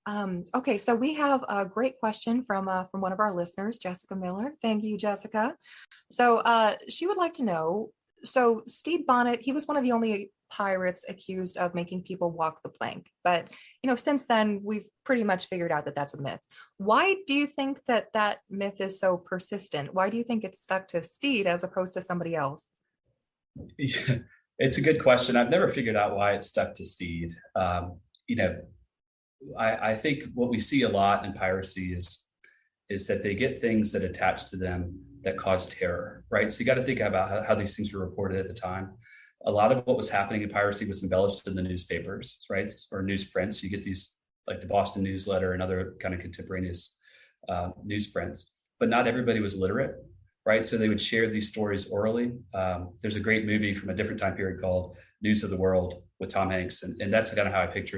Okay, so we have a great question from one of our listeners, Jessica Miller. Thank you, Jessica. So she would like to know. So Stede Bonnet, he was one of the only pirates accused of making people walk the plank. But since then, we've pretty much figured out that that's a myth. Why do you think that that myth is so persistent? Why do you think it's stuck to Stede as opposed to somebody else? Yeah, it's a good question. I've never figured out why it stuck to Steed. You know, I think what we see a lot in piracy is that they get things that attach to them that cause terror, right? So you got to think about how these things were reported at the time. A lot of what was happening in piracy was embellished in the newspapers, right? Or newsprints. You get these like the Boston Newsletter and other kind of contemporaneous newsprints, but not everybody was literate, right? So they would share these stories orally. There's a great movie from a different time period called News of the World with Tom Hanks, and that's kind of how I picture